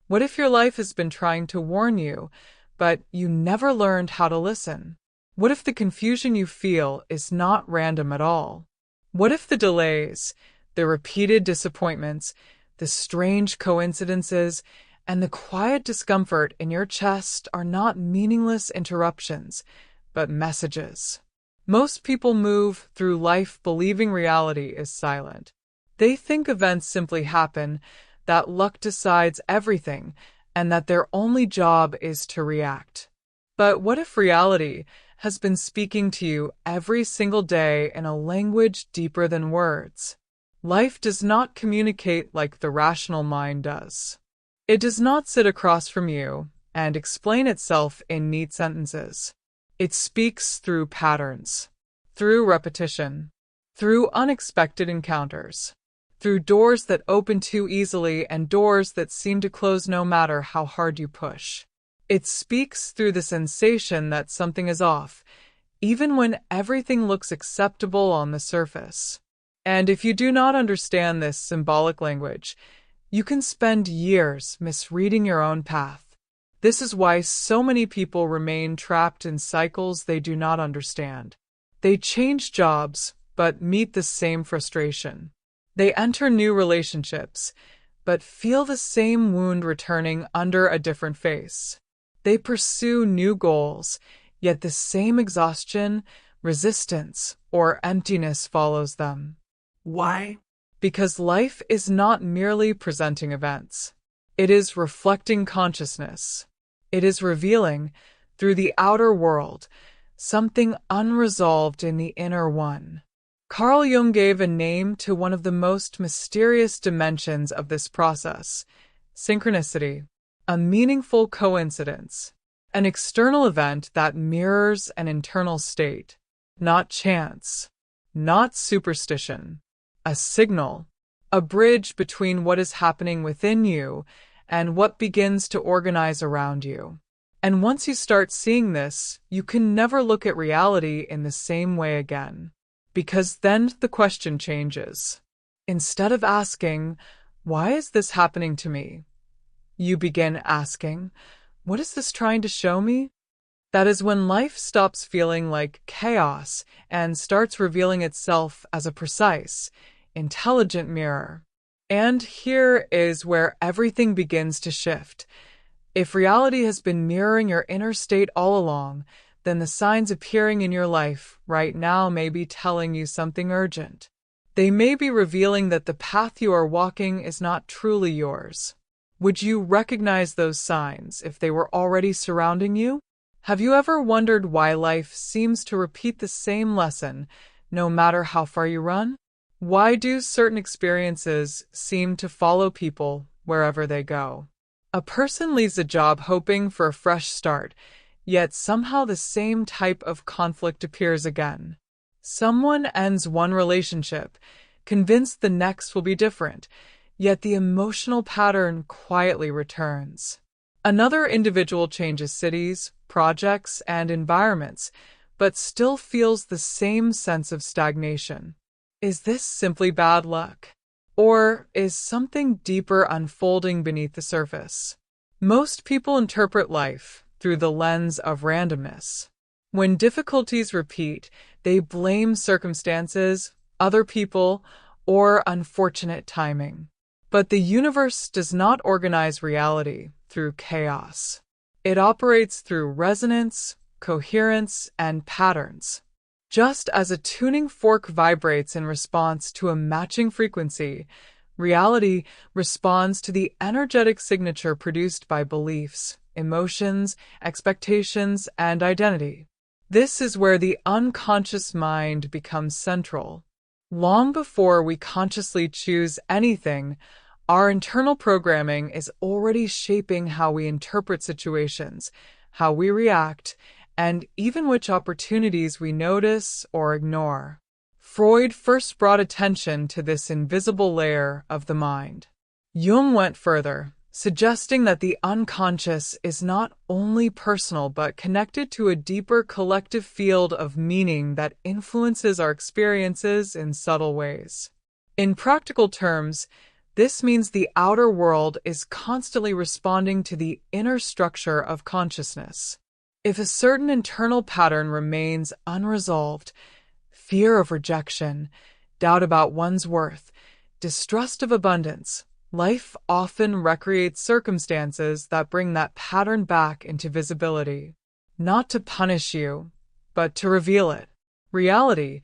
What if your life has been trying to warn you, but you never learned how to listen? What if the confusion you feel is not random at all? What if the delays, the repeated disappointments, the strange coincidences, and the quiet discomfort in your chest are not meaningless interruptions, but messages? Most people move through life believing reality is silent. They think events simply happen, that luck decides everything, and that their only job is to react. But what if reality has been speaking to you every single day in a language deeper than words? Life does not communicate like the rational mind does. It does not sit across from you and explain itself in neat sentences. It speaks through patterns, through repetition, through unexpected encounters, through doors that open too easily and doors that seem to close no matter how hard you push. It speaks through the sensation that something is off, even when everything looks acceptable on the surface. And if you do not understand this symbolic language, you can spend years misreading your own path. This is why so many people remain trapped in cycles they do not understand. They change jobs, but meet the same frustration. They enter new relationships, but feel the same wound returning under a different face. They pursue new goals, yet the same exhaustion, resistance, or emptiness follows them. Why? Because life is not merely presenting events. It is reflecting consciousness. It is revealing, through the outer world, something unresolved in the inner one. Carl Jung gave a name to one of the most mysterious dimensions of this process: synchronicity, a meaningful coincidence, an external event that mirrors an internal state, not chance, not superstition, a signal, a bridge between what is happening within you and what begins to organize around you. And once you start seeing this, you can never look at reality in the same way again. Because then the question changes. Instead of asking, "Why is this happening to me?" you begin asking, "What is this trying to show me?" That is when life stops feeling like chaos and starts revealing itself as a precise, intelligent mirror. And here is where everything begins to shift. If reality has been mirroring your inner state all along, then the signs appearing in your life right now may be telling you something urgent. They may be revealing that the path you are walking is not truly yours. Would you recognize those signs if they were already surrounding you? Have you ever wondered why life seems to repeat the same lesson, no matter how far you run? Why do certain experiences seem to follow people wherever they go? A person leaves a job hoping for a fresh start, yet somehow the same type of conflict appears again. Someone ends one relationship, convinced the next will be different, yet the emotional pattern quietly returns. Another individual changes cities, projects, and environments, but still feels the same sense of stagnation. Is this simply bad luck? Or is something deeper unfolding beneath the surface? Most people interpret life through the lens of randomness. When difficulties repeat, they blame circumstances, other people, or unfortunate timing. But the universe does not organize reality through chaos. It operates through resonance, coherence, and patterns. Just as a tuning fork vibrates in response to a matching frequency, reality responds to the energetic signature produced by beliefs, emotions, expectations, and identity. This is where the unconscious mind becomes central. Long before we consciously choose anything, our internal programming is already shaping how we interpret situations, how we react, and even which opportunities we notice or ignore. Freud first brought attention to this invisible layer of the mind. Jung went further, suggesting that the unconscious is not only personal but connected to a deeper collective field of meaning that influences our experiences in subtle ways. In practical terms, This means the outer world is constantly responding to the inner structure of consciousness. If a certain internal pattern remains unresolved, fear of rejection, doubt about one's worth, distrust of abundance, life often recreates circumstances that bring that pattern back into visibility, not to punish you, but to reveal it. Reality,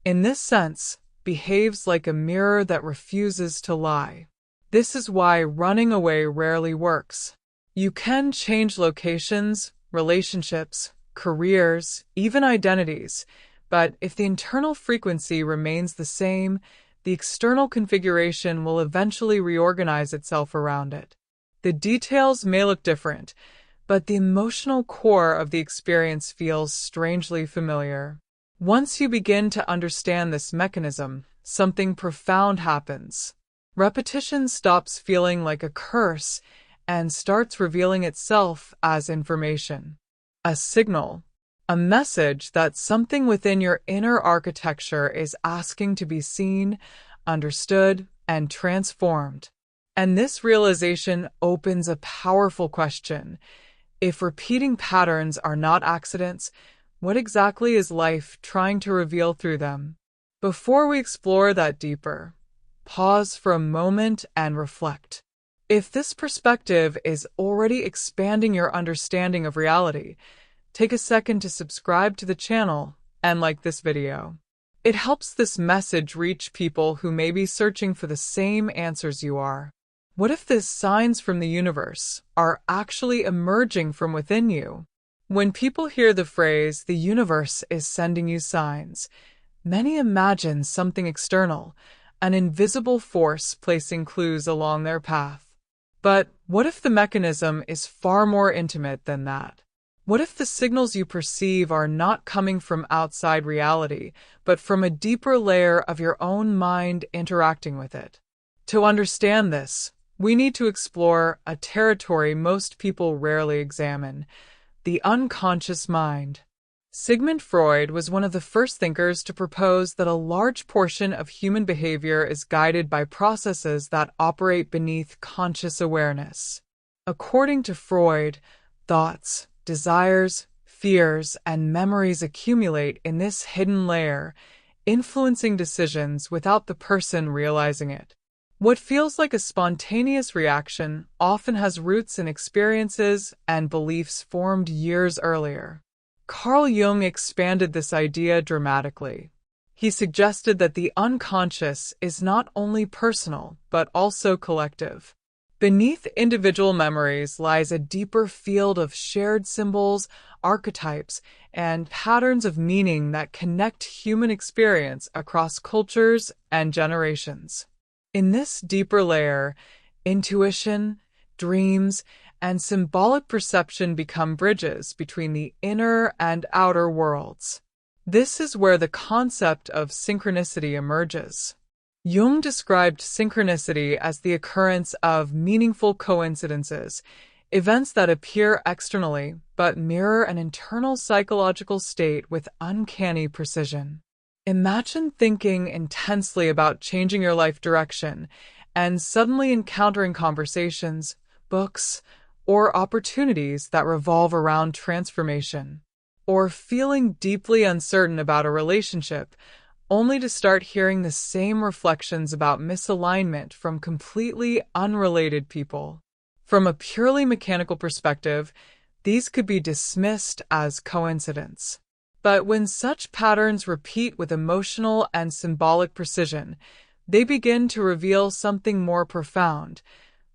in this sense, behaves like a mirror that refuses to lie. This is why running away rarely works. You can change locations, relationships, careers, even identities, but if the internal frequency remains the same, the external configuration will eventually reorganize itself around it. The details may look different, but the emotional core of the experience feels strangely familiar. Once you begin to understand this mechanism, something profound happens. Repetition stops feeling like a curse and starts revealing itself as information. A signal, a message that something within your inner architecture is asking to be seen, understood, and transformed. And this realization opens a powerful question. If repeating patterns are not accidents, what exactly is life trying to reveal through them? Before we explore that deeper, pause for a moment and reflect. If this perspective is already expanding your understanding of reality, take a second to subscribe to the channel and like this video. It helps this message reach people who may be searching for the same answers you are. What if these signs from the universe are actually emerging from within you? When people hear the phrase, "the universe is sending you signs," many imagine something external, an invisible force placing clues along their path. But what if the mechanism is far more intimate than that? What if the signals you perceive are not coming from outside reality, but from a deeper layer of your own mind interacting with it? To understand this, we need to explore a territory most people rarely examine: the unconscious mind. Sigmund Freud was one of the first thinkers to propose that a large portion of human behavior is guided by processes that operate beneath conscious awareness. According to Freud, thoughts, desires, fears, and memories accumulate in this hidden layer, influencing decisions without the person realizing it. What feels like a spontaneous reaction often has roots in experiences and beliefs formed years earlier. Carl Jung expanded this idea dramatically. He suggested that the unconscious is not only personal, but also collective. Beneath individual memories lies a deeper field of shared symbols, archetypes, and patterns of meaning that connect human experience across cultures and generations. In this deeper layer, intuition, dreams, and symbolic perception become bridges between the inner and outer worlds. This is where the concept of synchronicity emerges. Jung described synchronicity as the occurrence of meaningful coincidences, events that appear externally but mirror an internal psychological state with uncanny precision. Imagine thinking intensely about changing your life direction and suddenly encountering conversations, books, or opportunities that revolve around transformation. Or feeling deeply uncertain about a relationship, only to start hearing the same reflections about misalignment from completely unrelated people. From a purely mechanical perspective, these could be dismissed as coincidence. But when such patterns repeat with emotional and symbolic precision, they begin to reveal something more profound: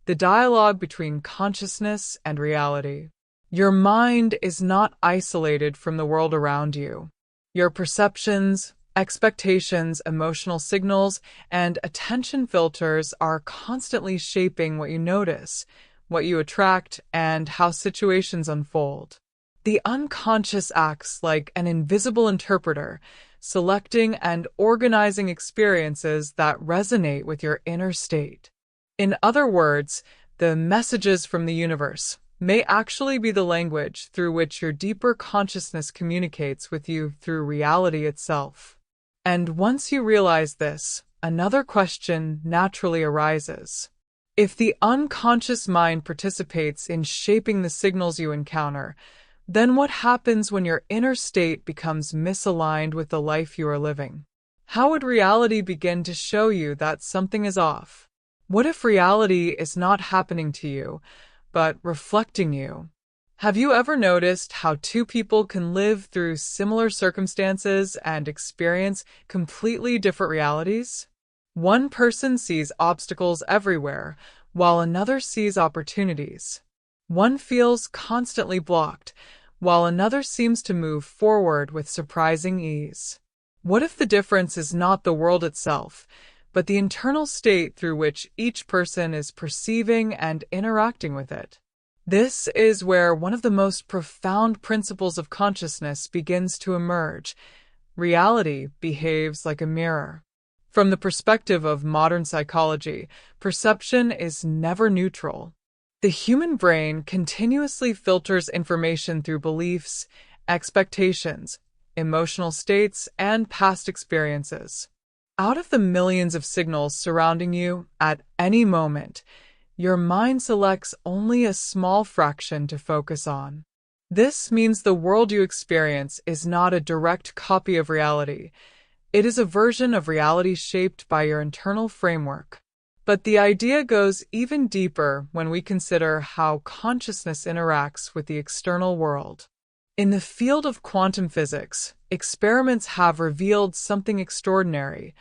the dialogue between consciousness and reality. Your mind is not isolated from the world around you. Your perceptions, expectations, emotional signals, and attention filters are constantly shaping what you notice, what you attract, and how situations unfold. The unconscious acts like an invisible interpreter, selecting and organizing experiences that resonate with your inner state. In other words, the messages from the universe may actually be the language through which your deeper consciousness communicates with you through reality itself. And once you realize this, another question naturally arises. If the unconscious mind participates in shaping the signals you encounter, then what happens when your inner state becomes misaligned with the life you are living? How would reality begin to show you that something is off? What if reality is not happening to you, but reflecting you? Have you ever noticed how two people can live through similar circumstances and experience completely different realities? One person sees obstacles everywhere, while another sees opportunities. One feels constantly blocked, while another seems to move forward with surprising ease. What if the difference is not the world itself, but the internal state through which each person is perceiving and interacting with it? This is where one of the most profound principles of consciousness begins to emerge. Reality behaves like a mirror. From the perspective of modern psychology, perception is never neutral. The human brain continuously filters information through beliefs, expectations, emotional states, and past experiences. Out of the millions of signals surrounding you at any moment, your mind selects only a small fraction to focus on. This means the world you experience is not a direct copy of reality. It is a version of reality shaped by your internal framework. But the idea goes even deeper when we consider how consciousness interacts with the external world. In the field of quantum physics, experiments have revealed something extraordinary.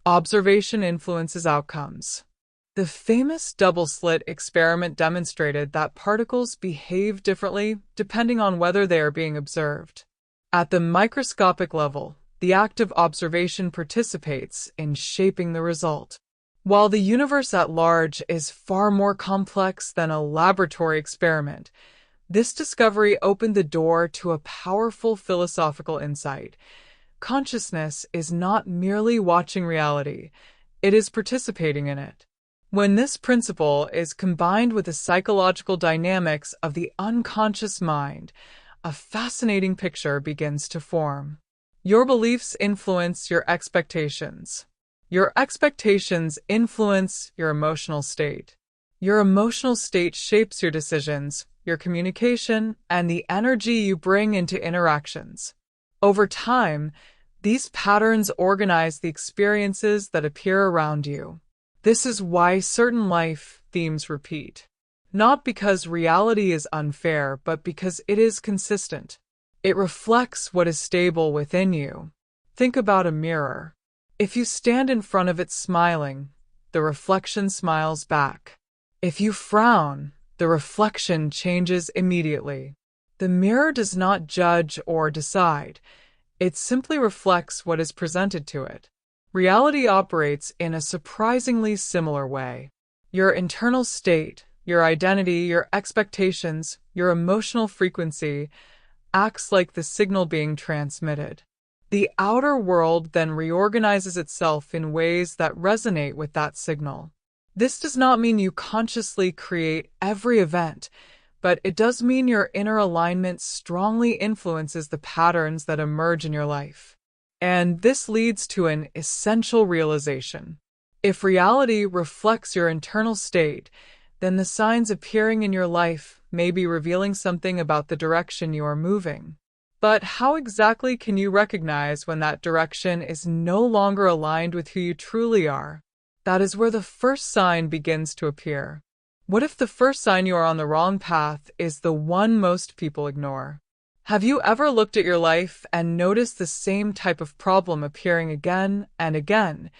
Observation influences outcomes. The famous double-slit experiment demonstrated that particles behave differently depending on whether they are being observed. At the microscopic level, the act of observation participates in shaping the result. While the universe at large is far more complex than a laboratory experiment, this discovery opened the door to a powerful philosophical insight. Consciousness is not merely watching reality, it is participating in it. When this principle is combined with the psychological dynamics of the unconscious mind, a fascinating picture begins to form. Your beliefs influence your expectations. Your expectations influence your emotional state. Your emotional state shapes your decisions, your communication, and the energy you bring into interactions. Over time, these patterns organize the experiences that appear around you. This is why certain life themes repeat. Not because reality is unfair, but because it is consistent. It reflects what is stable within you. Think about a mirror. If you stand in front of it smiling, the reflection smiles back. If you frown, the reflection changes immediately. The mirror does not judge or decide. It simply reflects what is presented to it. Reality operates in a surprisingly similar way. Your internal state, your identity, your expectations, your emotional frequency acts like the signal being transmitted. The outer world then reorganizes itself in ways that resonate with that signal. This does not mean you consciously create every event, but it does mean your inner alignment strongly influences the patterns that emerge in your life. And this leads to an essential realization. If reality reflects your internal state, then the signs appearing in your life may be revealing something about the direction you are moving. But how exactly can you recognize when that direction is no longer aligned with who you truly are? That is where the first sign begins to appear. What if the first sign you are on the wrong path is the one most people ignore? Have you ever looked at your life and noticed the same type of problem appearing again and again,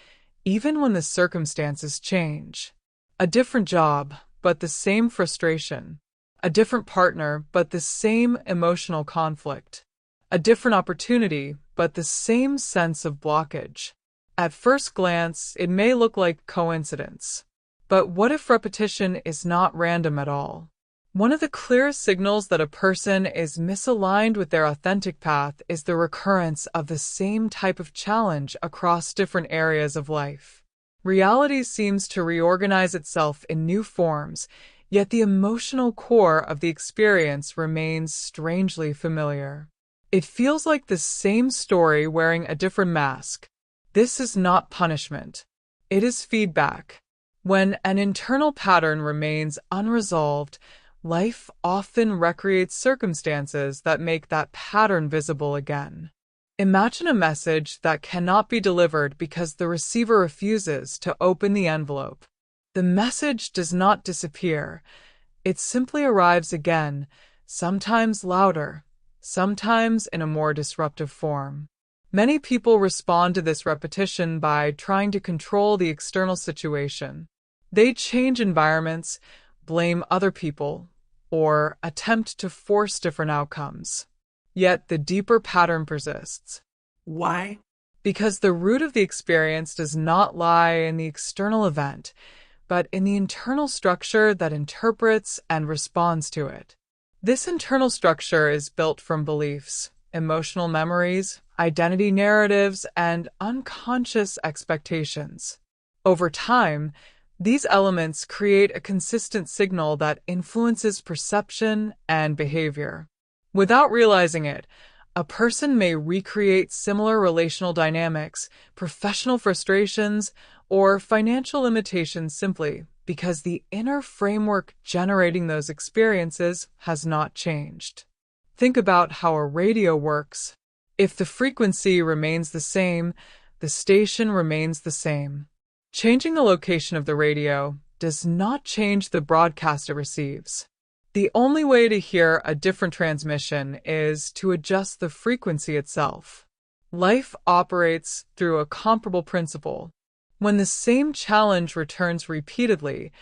even when the circumstances change? A different job, but the same frustration. A different partner, but the same emotional conflict. A different opportunity, but the same sense of blockage. At first glance, it may look like coincidence. But what if repetition is not random at all? One of the clearest signals that a person is misaligned with their authentic path is the recurrence of the same type of challenge across different areas of life. Reality seems to reorganize itself in new forms, yet the emotional core of the experience remains strangely familiar. It feels like the same story wearing a different mask. This is not punishment. It is feedback. When an internal pattern remains unresolved, life often recreates circumstances that make that pattern visible again. Imagine a message that cannot be delivered because the receiver refuses to open the envelope. The message does not disappear. It simply arrives again, sometimes louder, sometimes in a more disruptive form. Many people respond to this repetition by trying to control the external situation. They change environments, blame other people, or attempt to force different outcomes. Yet the deeper pattern persists. Why? Because the root of the experience does not lie in the external event, but in the internal structure that interprets and responds to it. This internal structure is built from beliefs, emotional memories, identity narratives, and unconscious expectations. Over time, these elements create a consistent signal that influences perception and behavior. Without realizing it, a person may recreate similar relational dynamics, professional frustrations, or financial limitations simply because the inner framework generating those experiences has not changed. Think about how a radio works. If the frequency remains the same, the station remains the same. Changing the location of the radio does not change the broadcast it receives. The only way to hear a different transmission is to adjust the frequency itself. Life operates through a comparable principle. When the same challenge returns repeatedly,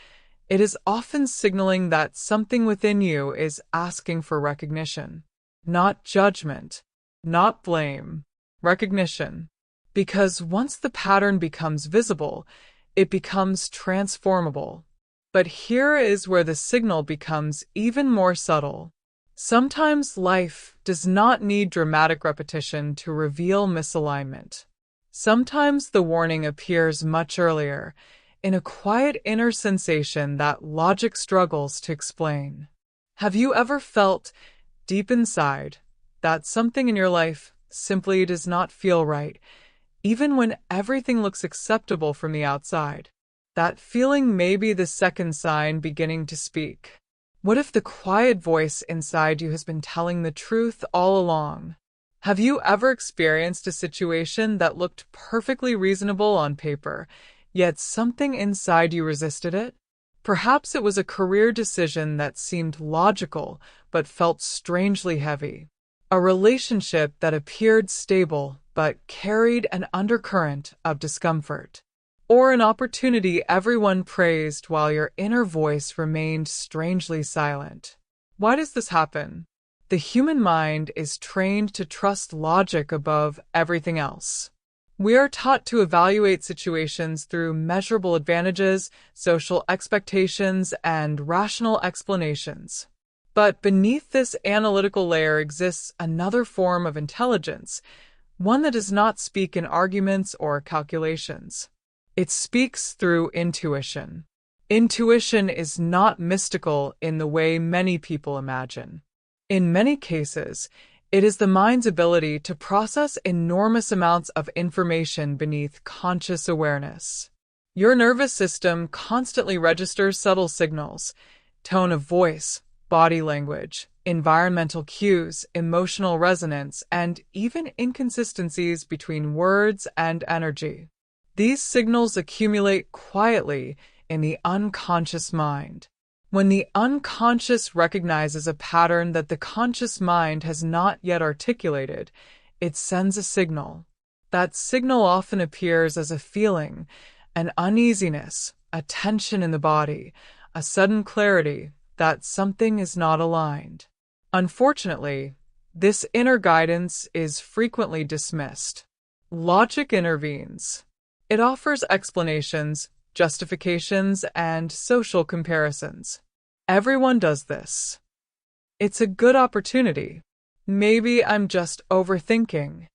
it is often signaling that something within you is asking for recognition. Not judgment, not blame, recognition. Because once the pattern becomes visible, it becomes transformable. But here is where the signal becomes even more subtle. Sometimes life does not need dramatic repetition to reveal misalignment. Sometimes the warning appears much earlier, in a quiet inner sensation that logic struggles to explain. Have you ever felt, deep inside, that something in your life simply does not feel right, even when everything looks acceptable from the outside? That feeling may be the second sign beginning to speak. What if the quiet voice inside you has been telling the truth all along? Have you ever experienced a situation that looked perfectly reasonable on paper, yet something inside you resisted it? Perhaps it was a career decision that seemed logical but felt strangely heavy. A relationship that appeared stable but carried an undercurrent of discomfort. Or an opportunity everyone praised while your inner voice remained strangely silent. Why does this happen? The human mind is trained to trust logic above everything else. We are taught to evaluate situations through measurable advantages, social expectations, and rational explanations. But beneath this analytical layer exists another form of intelligence, one that does not speak in arguments or calculations. It speaks through intuition. Intuition is not mystical in the way many people imagine. In many cases, it is the mind's ability to process enormous amounts of information beneath conscious awareness. Your nervous system constantly registers subtle signals, tone of voice, body language, environmental cues, emotional resonance, and even inconsistencies between words and energy. These signals accumulate quietly in the unconscious mind. When the unconscious recognizes a pattern that the conscious mind has not yet articulated, it sends a signal. That signal often appears as a feeling, an uneasiness, a tension in the body, a sudden clarity that something is not aligned. Unfortunately, this inner guidance is frequently dismissed. Logic intervenes. It offers explanations, justifications, and social comparisons. Everyone does this. It's a good opportunity. Maybe I'm just overthinking.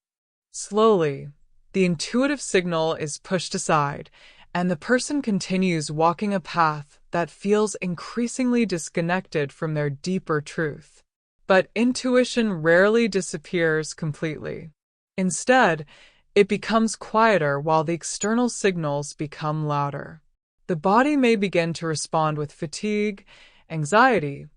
Slowly, the intuitive signal is pushed aside, and the person continues walking a path that feels increasingly disconnected from their deeper truth. But intuition rarely disappears completely. Instead, It becomes quieter while the external signals become louder. The body may begin to respond with fatigue, anxiety,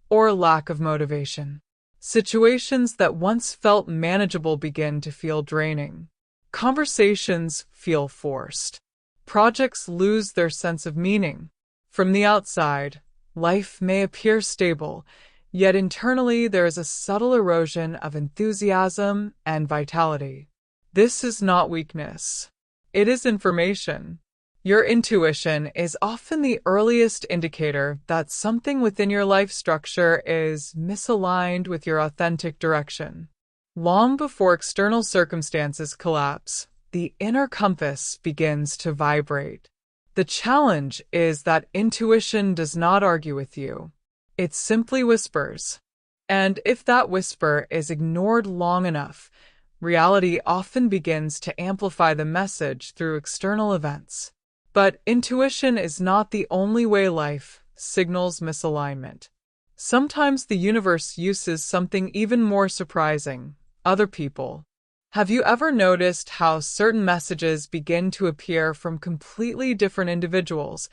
or lack of motivation. Situations that once felt manageable begin to feel draining. Conversations feel forced. Projects lose their sense of meaning. From the outside, life may appear stable, yet internally there is a subtle erosion of enthusiasm and vitality. This is not weakness. It is information. Your intuition is often the earliest indicator that something within your life structure is misaligned with your authentic direction. Long before external circumstances collapse, the inner compass begins to vibrate. The challenge is that intuition does not argue with you. It simply whispers. And if that whisper is ignored long enough, reality often begins to amplify the message through external events. But intuition is not the only way life signals misalignment. Sometimes the universe uses something even more surprising: other people. Have you ever noticed how certain messages begin to appear from completely different individuals,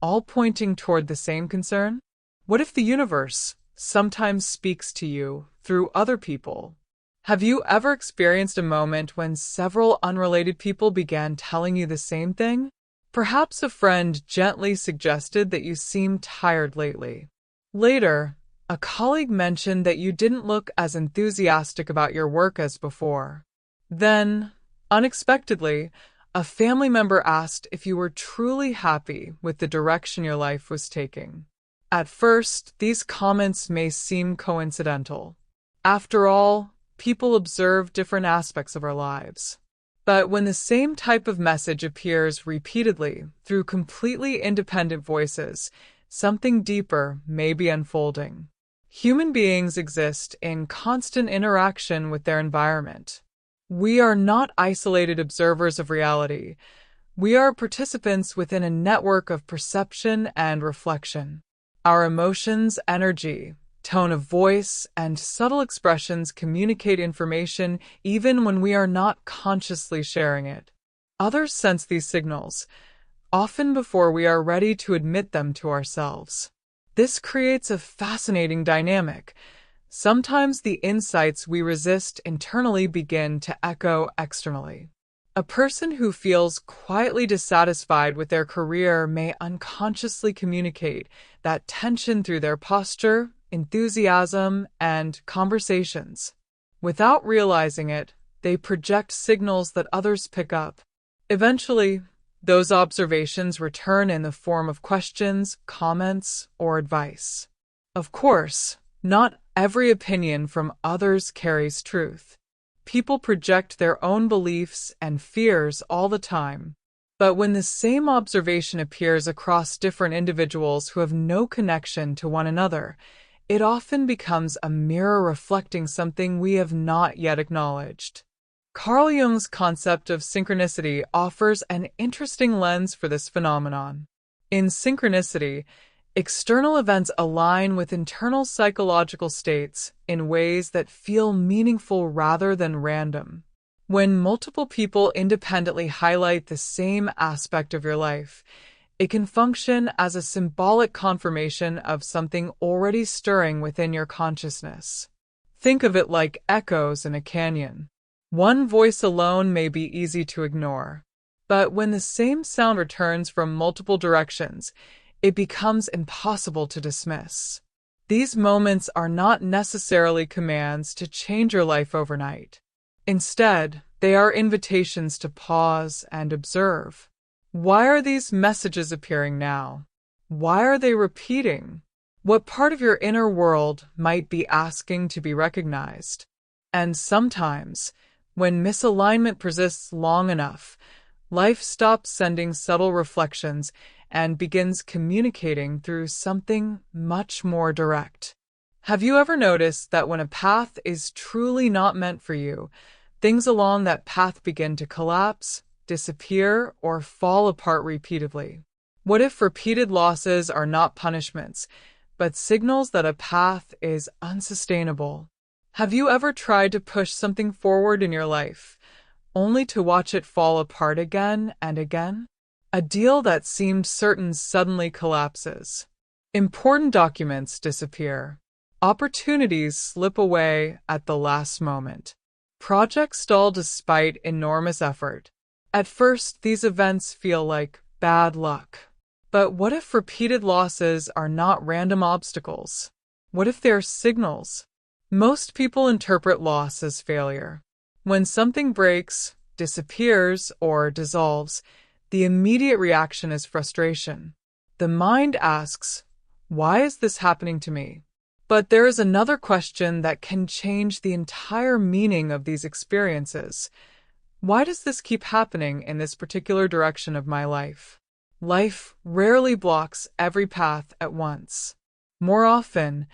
all pointing toward the same concern? What if the universe sometimes speaks to you through other people? Have you ever experienced a moment when several unrelated people began telling you the same thing? Perhaps a friend gently suggested that you seem tired lately. Later, a colleague mentioned that you didn't look as enthusiastic about your work as before. Then, unexpectedly, a family member asked if you were truly happy with the direction your life was taking. At first, these comments may seem coincidental. After all, people observe different aspects of our lives. But when the same type of message appears repeatedly through completely independent voices, something deeper may be unfolding. Human beings exist in constant interaction with their environment. We are not isolated observers of reality. We are participants within a network of perception and reflection. Our emotions, energy, tone of voice, and subtle expressions communicate information even when we are not consciously sharing it. Others sense these signals, often before we are ready to admit them to ourselves. This creates a fascinating dynamic. Sometimes the insights we resist internally begin to echo externally. A person who feels quietly dissatisfied with their career may unconsciously communicate that tension through their posture, enthusiasm, and conversations. Without realizing it, they project signals that others pick up. Eventually, those observations return in the form of questions, comments, or advice. Of course, not every opinion from others carries truth. People project their own beliefs and fears all the time. But when the same observation appears across different individuals who have no connection to one another, it often becomes a mirror reflecting something we have not yet acknowledged. Carl Jung's concept of synchronicity offers an interesting lens for this phenomenon. In synchronicity, external events align with internal psychological states in ways that feel meaningful rather than random. When multiple people independently highlight the same aspect of your life, it can function as a symbolic confirmation of something already stirring within your consciousness. Think of it like echoes in a canyon. One voice alone may be easy to ignore, but when the same sound returns from multiple directions, it becomes impossible to dismiss. These moments are not necessarily commands to change your life overnight. Instead, they are invitations to pause and observe. Why are these messages appearing now? Why are they repeating? What part of your inner world might be asking to be recognized? And sometimes, when misalignment persists long enough, life stops sending subtle reflections and begins communicating through something much more direct. Have you ever noticed that when a path is truly not meant for you, things along that path begin to collapse, disappear, or fall apart repeatedly? What if repeated losses are not punishments, but signals that a path is unsustainable? Have you ever tried to push something forward in your life, only to watch it fall apart again and again? A deal that seemed certain suddenly collapses. Important documents disappear. Opportunities slip away at the last moment. Projects stall despite enormous effort. At first, these events feel like bad luck. But what if repeated losses are not random obstacles? What if they're signals? Most people interpret loss as failure. When something breaks, disappears, or dissolves, the immediate reaction is frustration. The mind asks, "Why is this happening to me?" But there is another question that can change the entire meaning of these experiences. Why does this keep happening in this particular direction of my life? Life rarely blocks every path at once. More often,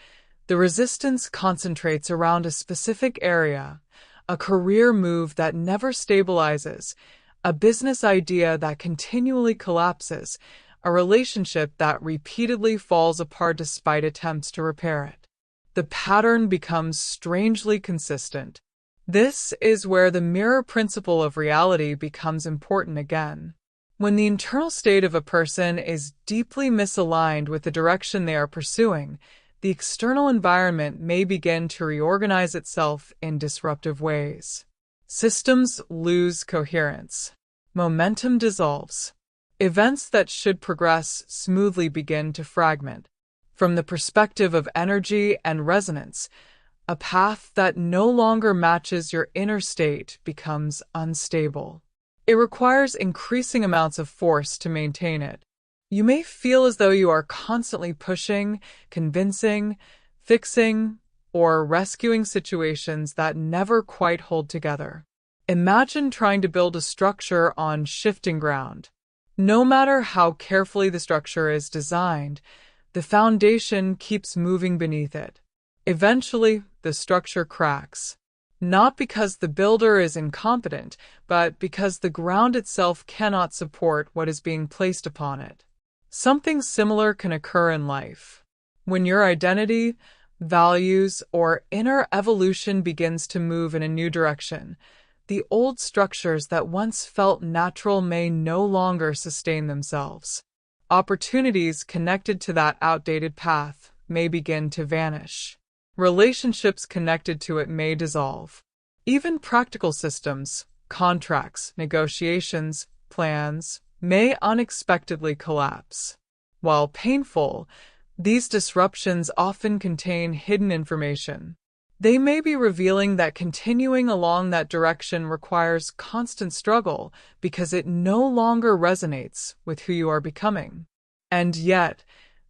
the resistance concentrates around a specific area, a career move that never stabilizes, a business idea that continually collapses, a relationship that repeatedly falls apart despite attempts to repair it. The pattern becomes strangely consistent. This is where the mirror principle of reality becomes important again. When the internal state of a person is deeply misaligned with the direction they are pursuing, the external environment may begin to reorganize itself in disruptive ways. Systems lose coherence. Momentum dissolves. Events that should progress smoothly begin to fragment. From the perspective of energy and resonance, a path that no longer matches your inner state becomes unstable. It requires increasing amounts of force to maintain it. You may feel as though you are constantly pushing, convincing, fixing, or rescuing situations that never quite hold together. Imagine trying to build a structure on shifting ground. No matter how carefully the structure is designed, the foundation keeps moving beneath it. Eventually, the structure cracks. Not because the builder is incompetent, but because the ground itself cannot support what is being placed upon it. Something similar can occur in life. When your identity, values, or inner evolution begins to move in a new direction, the old structures that once felt natural may no longer sustain themselves. Opportunities connected to that outdated path may begin to vanish. Relationships connected to it may dissolve. Even practical systems, contracts, negotiations, plans, may unexpectedly collapse. While painful, these disruptions often contain hidden information. They may be revealing that continuing along that direction requires constant struggle because it no longer resonates with who you are becoming. And yet,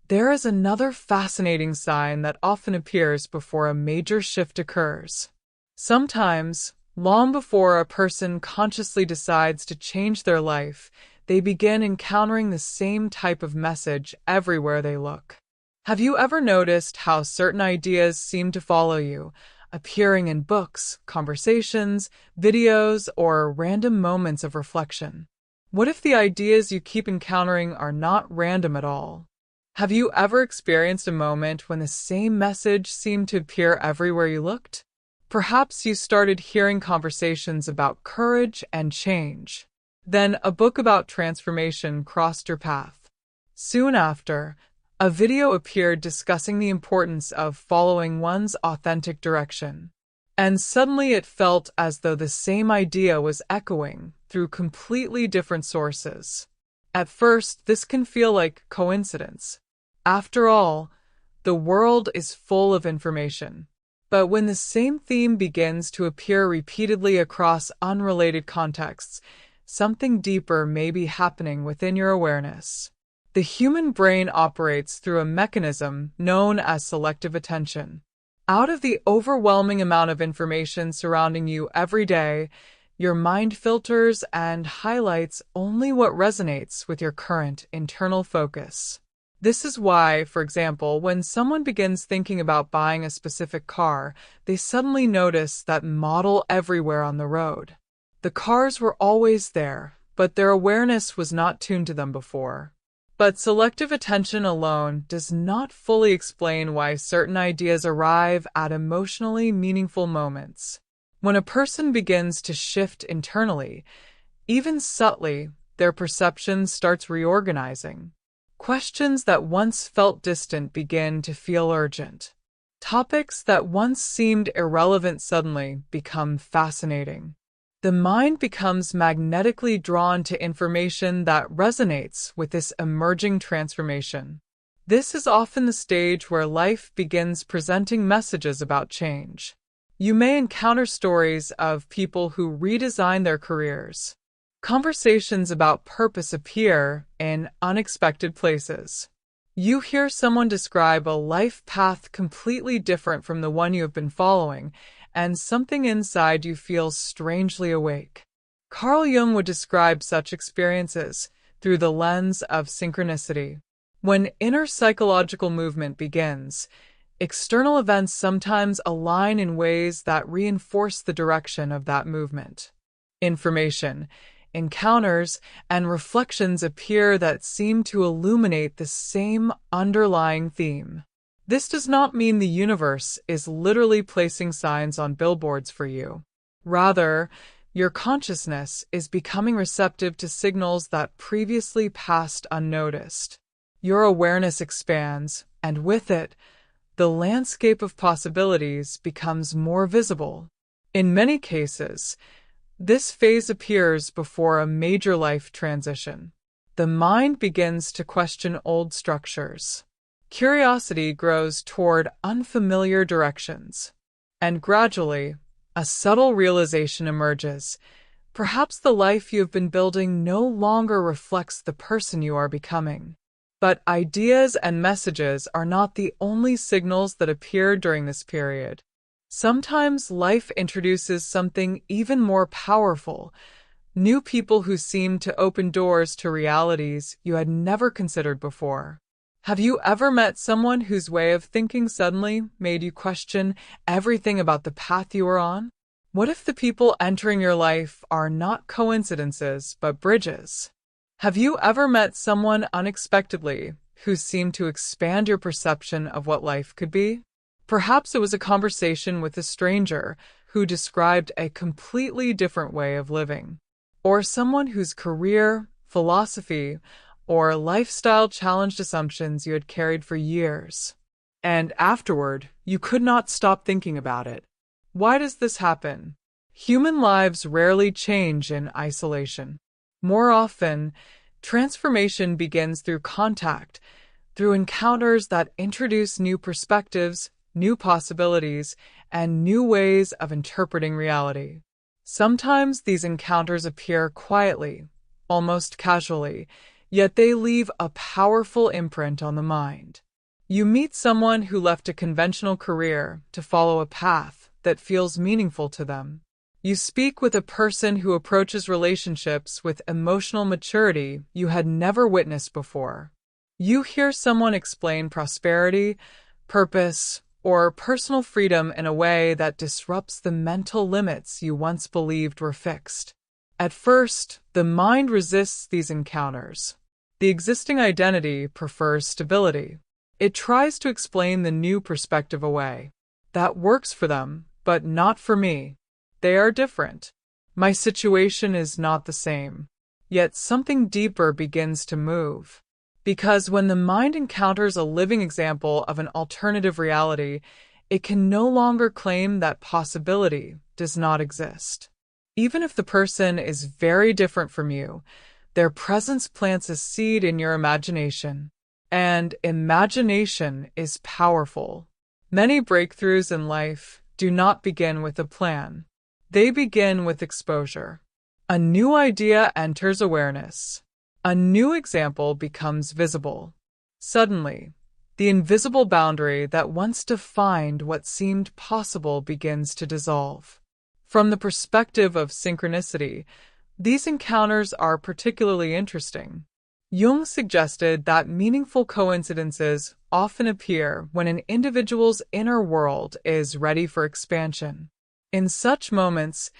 there is another fascinating sign that often appears before a major shift occurs. Sometimes, long before a person consciously decides to change their life, they begin encountering the same type of message everywhere they look. Have you ever noticed how certain ideas seem to follow you, appearing in books, conversations, videos, or random moments of reflection? What if the ideas you keep encountering are not random at all? Have you ever experienced a moment when the same message seemed to appear everywhere you looked? Perhaps you started hearing conversations about courage and change. Then a book about transformation crossed your path. Soon after, a video appeared discussing the importance of following one's authentic direction. And suddenly it felt as though the same idea was echoing through completely different sources. At first, this can feel like coincidence. After all, the world is full of information. But when the same theme begins to appear repeatedly across unrelated contexts, something deeper may be happening within your awareness. The human brain operates through a mechanism known as selective attention. Out of the overwhelming amount of information surrounding you every day, your mind filters and highlights only what resonates with your current internal focus. This is why, for example, when someone begins thinking about buying a specific car, they suddenly notice that model everywhere on the road. The cars were always there, but their awareness was not tuned to them before. But selective attention alone does not fully explain why certain ideas arrive at emotionally meaningful moments. When a person begins to shift internally, even subtly, their perception starts reorganizing. Questions that once felt distant begin to feel urgent. Topics that once seemed irrelevant suddenly become fascinating. The mind becomes magnetically drawn to information that resonates with this emerging transformation. This is often the stage where life begins presenting messages about change. You may encounter stories of people who redesign their careers. Conversations about purpose appear in unexpected places. You hear someone describe a life path completely different from the one you have been following, and something inside you feels strangely awake. Carl Jung would describe such experiences through the lens of synchronicity. When inner psychological movement begins, external events sometimes align in ways that reinforce the direction of that movement. Information, encounters, and reflections appear that seem to illuminate the same underlying theme. This does not mean the universe is literally placing signs on billboards for you. Rather, your consciousness is becoming receptive to signals that previously passed unnoticed. Your awareness expands, and with it, the landscape of possibilities becomes more visible. In many cases, this phase appears before a major life transition. The mind begins to question old structures. Curiosity grows toward unfamiliar directions. And gradually, a subtle realization emerges. Perhaps the life you have been building no longer reflects the person you are becoming. But ideas and messages are not the only signals that appear during this period. Sometimes life introduces something even more powerful, new people who seem to open doors to realities you had never considered before. Have you ever met someone whose way of thinking suddenly made you question everything about the path you were on? What if the people entering your life are not coincidences but bridges? Have you ever met someone unexpectedly who seemed to expand your perception of what life could be? Perhaps it was a conversation with a stranger who described a completely different way of living, or someone whose career, philosophy, or lifestyle challenged assumptions you had carried for years. And afterward, you could not stop thinking about it. Why does this happen? Human lives rarely change in isolation. More often, transformation begins through contact, through encounters that introduce new perspectives, new possibilities, and new ways of interpreting reality. Sometimes these encounters appear quietly, almost casually, yet they leave a powerful imprint on the mind. You meet someone who left a conventional career to follow a path that feels meaningful to them. You speak with a person who approaches relationships with emotional maturity you had never witnessed before. You hear someone explain prosperity, purpose, or personal freedom in a way that disrupts the mental limits you once believed were fixed. At first, the mind resists these encounters. The existing identity prefers stability. It tries to explain the new perspective away. That works for them, but not for me. They are different. My situation is not the same. Yet something deeper begins to move. Because when the mind encounters a living example of an alternative reality, it can no longer claim that possibility does not exist. Even if the person is very different from you, their presence plants a seed in your imagination. And imagination is powerful. Many breakthroughs in life do not begin with a plan. They begin with exposure. A new idea enters awareness. A new example becomes visible. Suddenly, the invisible boundary that once defined what seemed possible begins to dissolve. From the perspective of synchronicity, these encounters are particularly interesting. Jung suggested that meaningful coincidences often appear when an individual's inner world is ready for expansion. In such moments,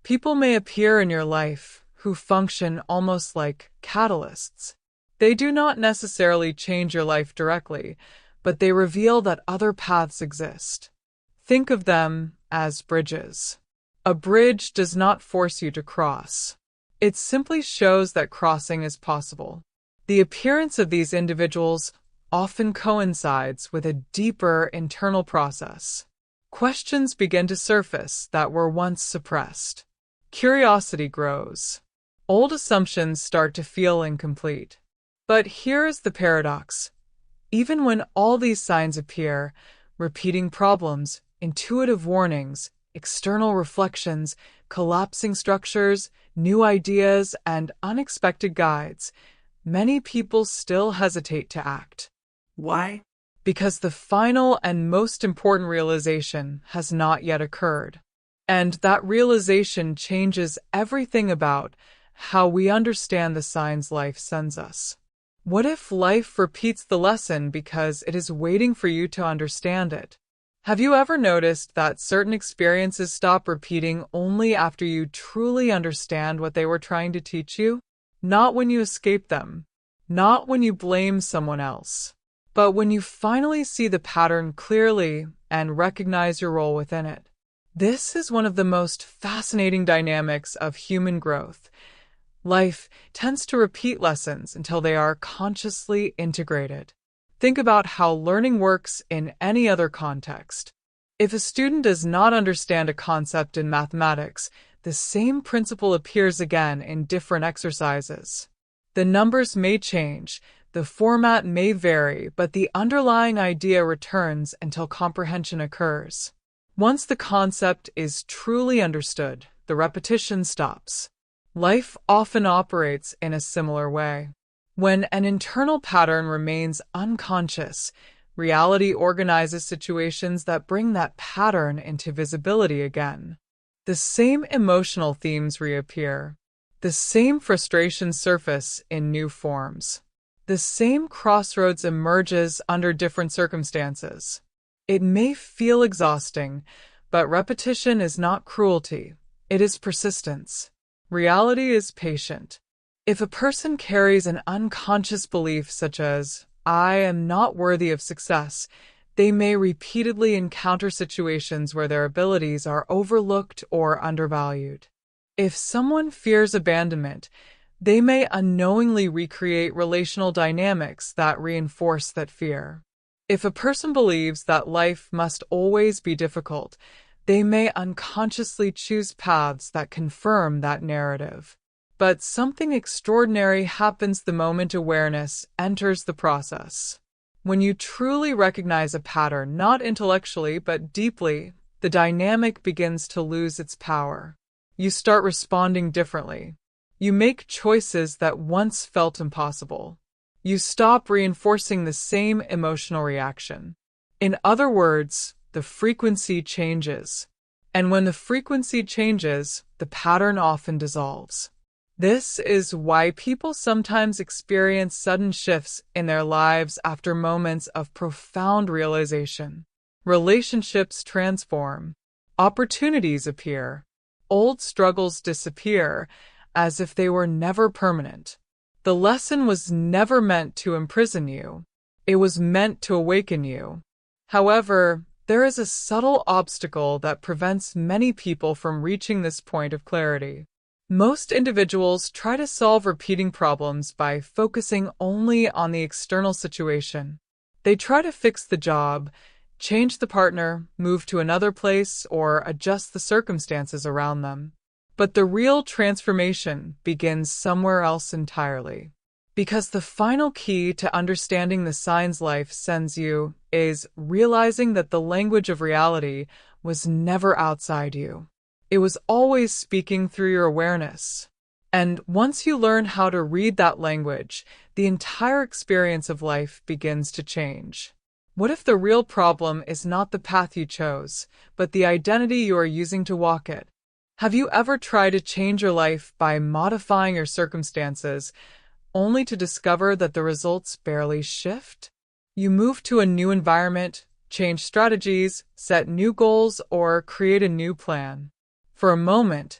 people may appear in your life who function almost like catalysts. They do not necessarily change your life directly, but they reveal that other paths exist. Think of them as bridges. A bridge does not force you to cross. It simply shows that crossing is possible. The appearance of these individuals often coincides with a deeper internal process. Questions begin to surface that were once suppressed. Curiosity grows. Old assumptions start to feel incomplete. But here is the paradox. Even when all these signs appear, repeating problems, intuitive warnings, external reflections, collapsing structures, new ideas, and unexpected guides, many people still hesitate to act. Why? Because the final and most important realization has not yet occurred. And that realization changes everything about how we understand the signs life sends us. What if life repeats the lesson because it is waiting for you to understand it? Have you ever noticed that certain experiences stop repeating only after you truly understand what they were trying to teach you? Not when you escape them, not when you blame someone else, but when you finally see the pattern clearly and recognize your role within it. This is one of the most fascinating dynamics of human growth. Life tends to repeat lessons until they are consciously integrated. Think about how learning works in any other context. If a student does not understand a concept in mathematics, the same principle appears again in different exercises. The numbers may change, the format may vary, but the underlying idea returns until comprehension occurs. Once the concept is truly understood, the repetition stops. Life often operates in a similar way. When an internal pattern remains unconscious, reality organizes situations that bring that pattern into visibility again. The same emotional themes reappear. The same frustrations surface in new forms. The same crossroads emerges under different circumstances. It may feel exhausting, but repetition is not cruelty. It is persistence. Reality is patient. If a person carries an unconscious belief such as, "I am not worthy of success," they may repeatedly encounter situations where their abilities are overlooked or undervalued. If someone fears abandonment, they may unknowingly recreate relational dynamics that reinforce that fear. If a person believes that life must always be difficult, they may unconsciously choose paths that confirm that narrative. But something extraordinary happens the moment awareness enters the process. When you truly recognize a pattern, not intellectually but deeply, the dynamic begins to lose its power. You start responding differently. You make choices that once felt impossible. You stop reinforcing the same emotional reaction. In other words, the frequency changes. And when the frequency changes, the pattern often dissolves. This is why people sometimes experience sudden shifts in their lives after moments of profound realization. Relationships transform. Opportunities appear. Old struggles disappear, as if they were never permanent. The lesson was never meant to imprison you. It was meant to awaken you. However, there is a subtle obstacle that prevents many people from reaching this point of clarity. Most individuals try to solve repeating problems by focusing only on the external situation. They try to fix the job, change the partner, move to another place, or adjust the circumstances around them. But the real transformation begins somewhere else entirely. Because the final key to understanding the signs life sends you is realizing that the language of reality was never outside you. It was always speaking through your awareness. And once you learn how to read that language, the entire experience of life begins to change. What if the real problem is not the path you chose, but the identity you are using to walk it? Have you ever tried to change your life by modifying your circumstances, only to discover that the results barely shift? You move to a new environment, change strategies, set new goals, or create a new plan. For a moment,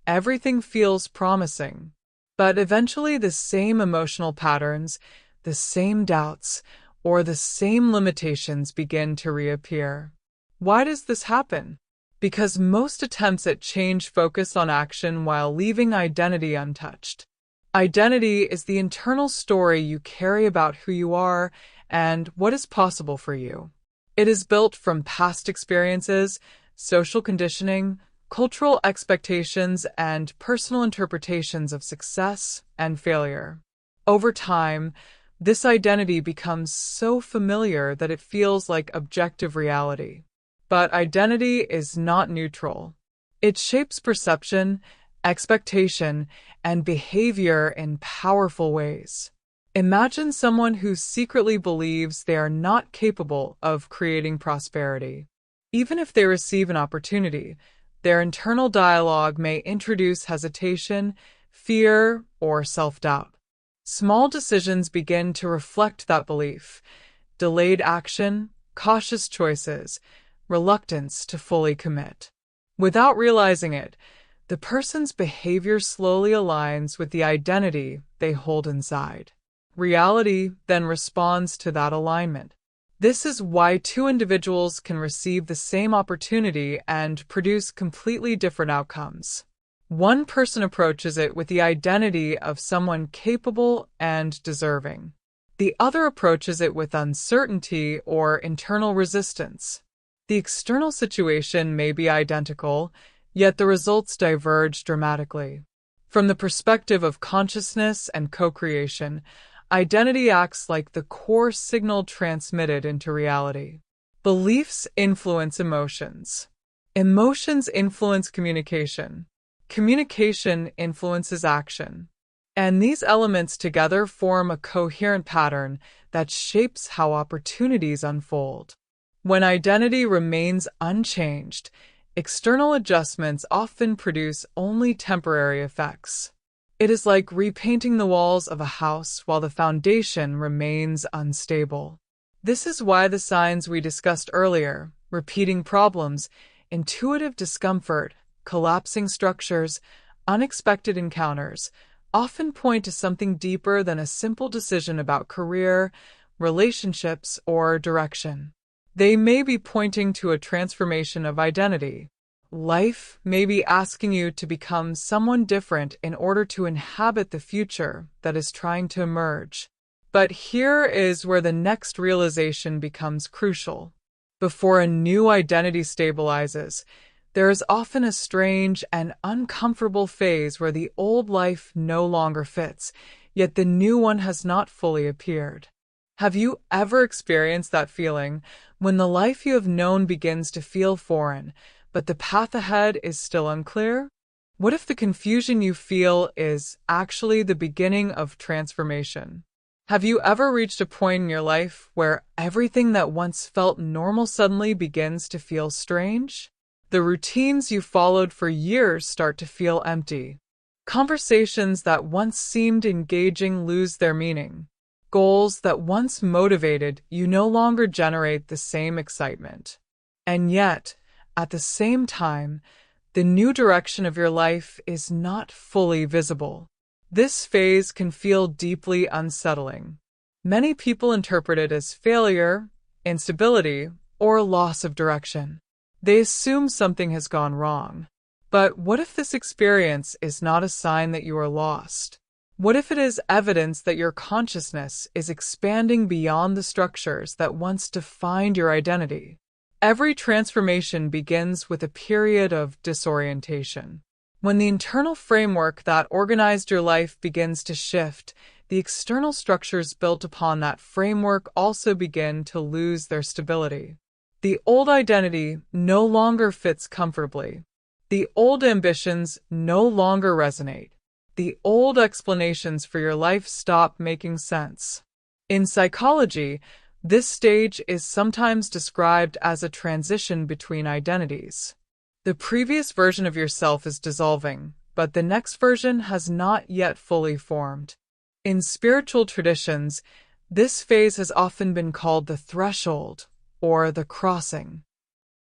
everything feels promising, but eventually the same emotional patterns, the same doubts, or the same limitations begin to reappear. Why does this happen? because most attempts at change focus on action while leaving identity untouched. Identity is the internal story you carry about who you are and what is possible for you. It is built from past experiences, social conditioning, cultural expectations, and personal interpretations of success and failure. Over time, this identity becomes so familiar that it feels like objective reality. But identity is not neutral. It shapes perception, expectation, and behavior in powerful ways. Imagine someone who secretly believes they are not capable of creating prosperity. Even if they receive an opportunity, their internal dialogue may introduce hesitation, fear, or self-doubt. Small decisions begin to reflect that belief: delayed action, cautious choices, reluctance to fully commit. Without realizing it, the person's behavior slowly aligns with the identity they hold inside. Reality then responds to that alignment. This is why two individuals can receive the same opportunity and produce completely different outcomes. One person approaches it with the identity of someone capable and deserving. The other approaches it with uncertainty or internal resistance. The external situation may be identical, yet the results diverge dramatically. From the perspective of consciousness and co-creation, identity acts like the core signal transmitted into reality. Beliefs influence emotions. Emotions influence communication. Communication influences action. And these elements together form a coherent pattern that shapes how opportunities unfold. When identity remains unchanged, external adjustments often produce only temporary effects. It is like repainting the walls of a house while the foundation remains unstable. This is why the signs we discussed earlier, repeating problems, intuitive discomfort, collapsing structures, unexpected encounters, often point to something deeper than a simple decision about career, relationships, or direction. They may be pointing to a transformation of identity. Life may be asking you to become someone different in order to inhabit the future that is trying to emerge. But here is where the next realization becomes crucial. Before a new identity stabilizes, there is often a strange and uncomfortable phase where the old life no longer fits, yet the new one has not fully appeared. Have you ever experienced that feeling when the life you have known begins to feel foreign, but the path ahead is still unclear? What if the confusion you feel is actually the beginning of transformation? Have you ever reached a point in your life where everything that once felt normal suddenly begins to feel strange? The routines you followed for years start to feel empty. Conversations that once seemed engaging lose their meaning. Goals that once motivated you no longer generate the same excitement. And yet, at the same time, the new direction of your life is not fully visible. This phase can feel deeply unsettling. Many people interpret it as failure, instability, or loss of direction. They assume something has gone wrong. But what if this experience is not a sign that you are lost? What if it is evidence that your consciousness is expanding beyond the structures that once defined your identity? Every transformation begins with a period of disorientation. When the internal framework that organized your life begins to shift, the external structures built upon that framework also begin to lose their stability. The old identity no longer fits comfortably. The old ambitions no longer resonate. The old explanations for your life stop making sense. In psychology, this stage is sometimes described as a transition between identities. The previous version of yourself is dissolving, but the next version has not yet fully formed. In spiritual traditions, this phase has often been called the threshold, or the crossing.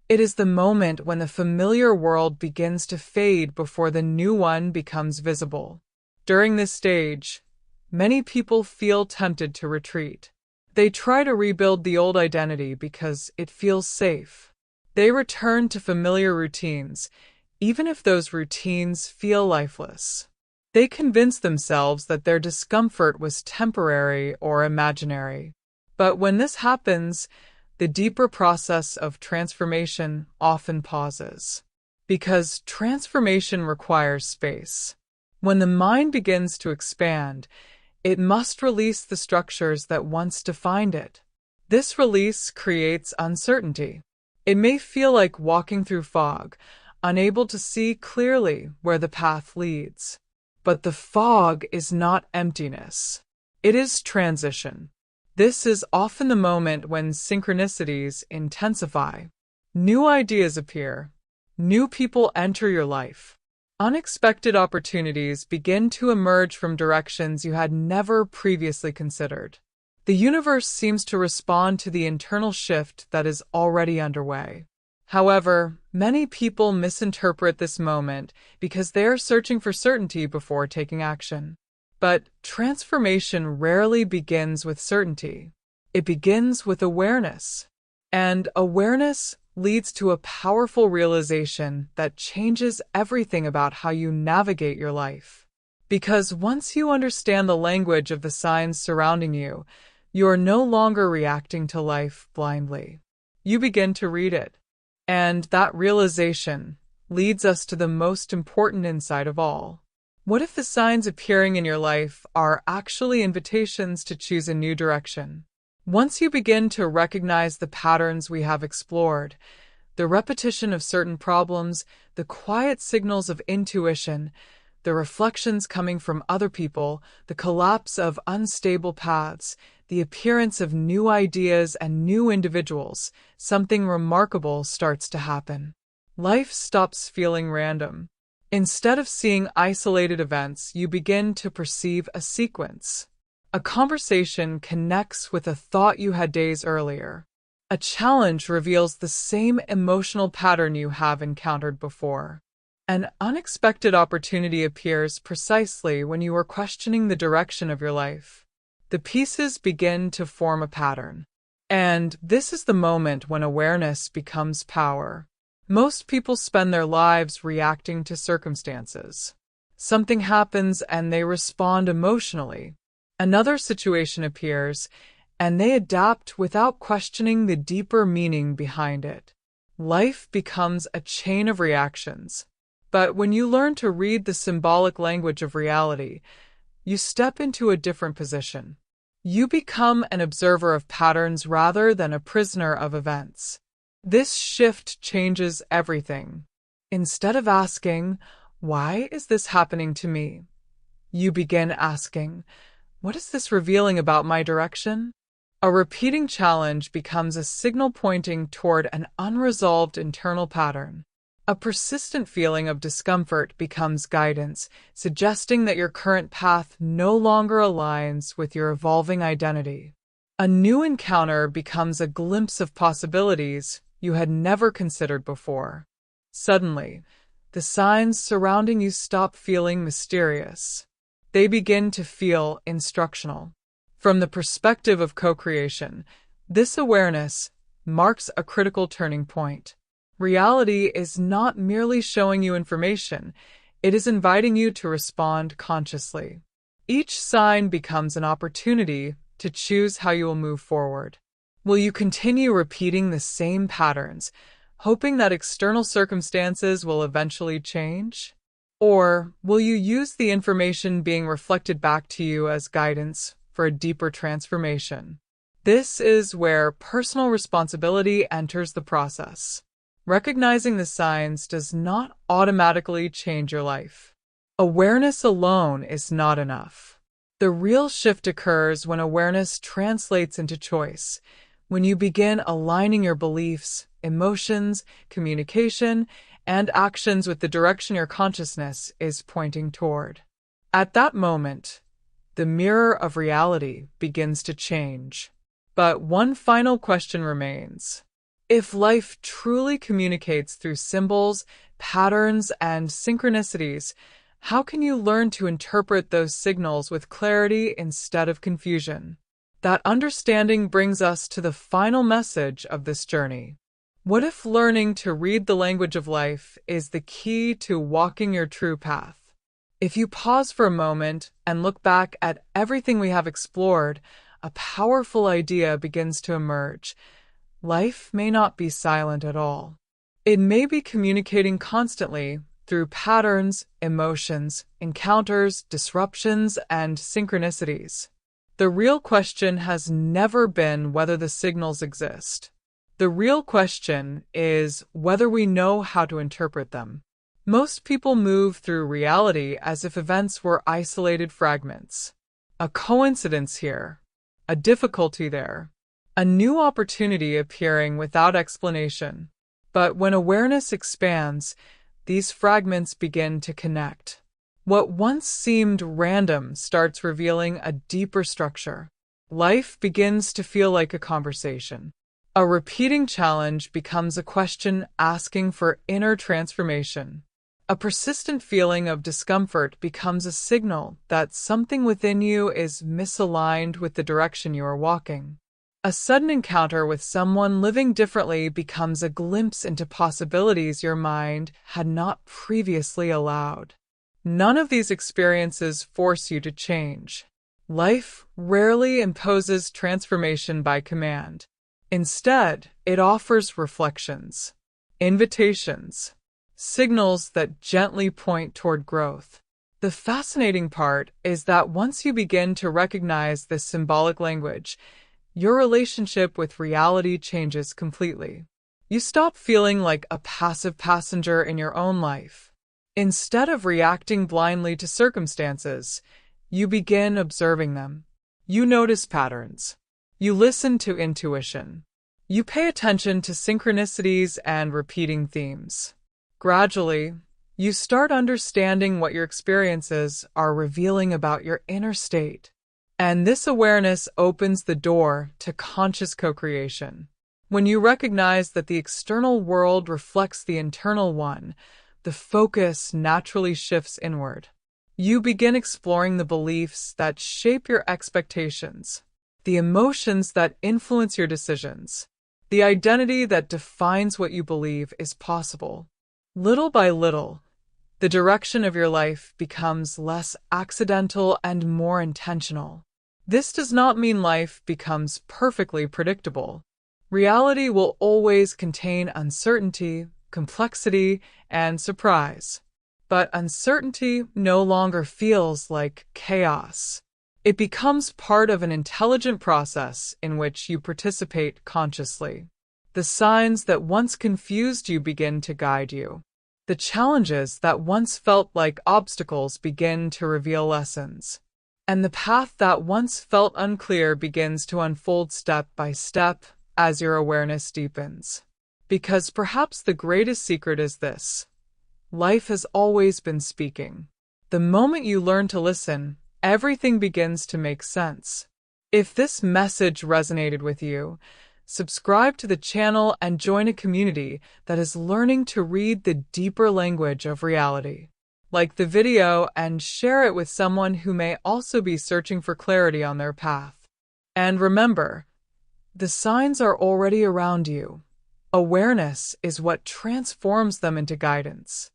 It is the moment when the familiar world begins to fade before the new one becomes visible. During this stage, many people feel tempted to retreat. They try to rebuild the old identity because it feels safe. They return to familiar routines, even if those routines feel lifeless. They convince themselves that their discomfort was temporary or imaginary. But when this happens, the deeper process of transformation often pauses. Because transformation requires space. When the mind begins to expand, it must release the structures that once defined it. This release creates uncertainty. It may feel like walking through fog, unable to see clearly where the path leads. But the fog is not emptiness. It is transition. This is often the moment when synchronicities intensify. New ideas appear. New people enter your life. Unexpected opportunities begin to emerge from directions you had never previously considered. The universe seems to respond to the internal shift that is already underway. However, many people misinterpret this moment because they are searching for certainty before taking action. But transformation rarely begins with certainty. It begins with awareness. And awareness leads to a powerful realization that changes everything about how you navigate your life. Because once you understand the language of the signs surrounding you, you are no longer reacting to life blindly. You begin to read it. And that realization leads us to the most important insight of all. What if the signs appearing in your life are actually invitations to choose a new direction? Once you begin to recognize the patterns we have explored, the repetition of certain problems, the quiet signals of intuition, the reflections coming from other people, the collapse of unstable paths, the appearance of new ideas and new individuals, something remarkable starts to happen. Life stops feeling random. Instead of seeing isolated events, you begin to perceive a sequence. A conversation connects with a thought you had days earlier. A challenge reveals the same emotional pattern you have encountered before. An unexpected opportunity appears precisely when you are questioning the direction of your life. The pieces begin to form a pattern. And this is the moment when awareness becomes power. Most people spend their lives reacting to circumstances. Something happens and they respond emotionally. Another situation appears, and they adapt without questioning the deeper meaning behind it. Life becomes a chain of reactions. But when you learn to read the symbolic language of reality, you step into a different position. You become an observer of patterns rather than a prisoner of events. This shift changes everything. Instead of asking, "Why is this happening to me?" you begin asking, "What is this revealing about my direction?" A repeating challenge becomes a signal pointing toward an unresolved internal pattern. A persistent feeling of discomfort becomes guidance, suggesting that your current path no longer aligns with your evolving identity. A new encounter becomes a glimpse of possibilities you had never considered before. Suddenly, the signs surrounding you stop feeling mysterious. They begin to feel instructional. From the perspective of co-creation, this awareness marks a critical turning point. Reality is not merely showing you information, it is inviting you to respond consciously. Each sign becomes an opportunity to choose how you will move forward. Will you continue repeating the same patterns, hoping that external circumstances will eventually change? Or will you use the information being reflected back to you as guidance for a deeper transformation? This is where personal responsibility enters the process. Recognizing the signs does not automatically change your life. Awareness alone is not enough. The real shift occurs when awareness translates into choice, when you begin aligning your beliefs, emotions, communication, and actions with the direction your consciousness is pointing toward. At that moment, the mirror of reality begins to change. But one final question remains. If life truly communicates through symbols, patterns, and synchronicities, how can you learn to interpret those signals with clarity instead of confusion? That understanding brings us to the final message of this journey. What if learning to read the language of life is the key to walking your true path? If you pause for a moment and look back at everything we have explored, a powerful idea begins to emerge. Life may not be silent at all. It may be communicating constantly through patterns, emotions, encounters, disruptions, and synchronicities. The real question has never been whether the signals exist. The real question is whether we know how to interpret them. Most people move through reality as if events were isolated fragments. A coincidence here, a difficulty there, a new opportunity appearing without explanation. But when awareness expands, these fragments begin to connect. What once seemed random starts revealing a deeper structure. Life begins to feel like a conversation. A repeating challenge becomes a question asking for inner transformation. A persistent feeling of discomfort becomes a signal that something within you is misaligned with the direction you are walking. A sudden encounter with someone living differently becomes a glimpse into possibilities your mind had not previously allowed. None of these experiences force you to change. Life rarely imposes transformation by command. Instead, it offers reflections, invitations, signals that gently point toward growth. The fascinating part is that once you begin to recognize this symbolic language, your relationship with reality changes completely. You stop feeling like a passive passenger in your own life. Instead of reacting blindly to circumstances, you begin observing them. You notice patterns. You listen to intuition. You pay attention to synchronicities and repeating themes. Gradually, you start understanding what your experiences are revealing about your inner state. And this awareness opens the door to conscious co-creation. When you recognize that the external world reflects the internal one, the focus naturally shifts inward. You begin exploring the beliefs that shape your expectations, the emotions that influence your decisions, the identity that defines what you believe is possible. Little by little, the direction of your life becomes less accidental and more intentional. This does not mean life becomes perfectly predictable. Reality will always contain uncertainty, complexity, and surprise. But uncertainty no longer feels like chaos. It becomes part of an intelligent process in which you participate consciously. The signs that once confused you begin to guide you. The challenges that once felt like obstacles begin to reveal lessons. And the path that once felt unclear begins to unfold step by step as your awareness deepens. Because perhaps the greatest secret is this: life has always been speaking. The moment you learn to listen, everything begins to make sense. If this message resonated with you, subscribe to the channel and join a community that is learning to read the deeper language of reality. Like the video and share it with someone who may also be searching for clarity on their path. And remember, the signs are already around you. Awareness is what transforms them into guidance.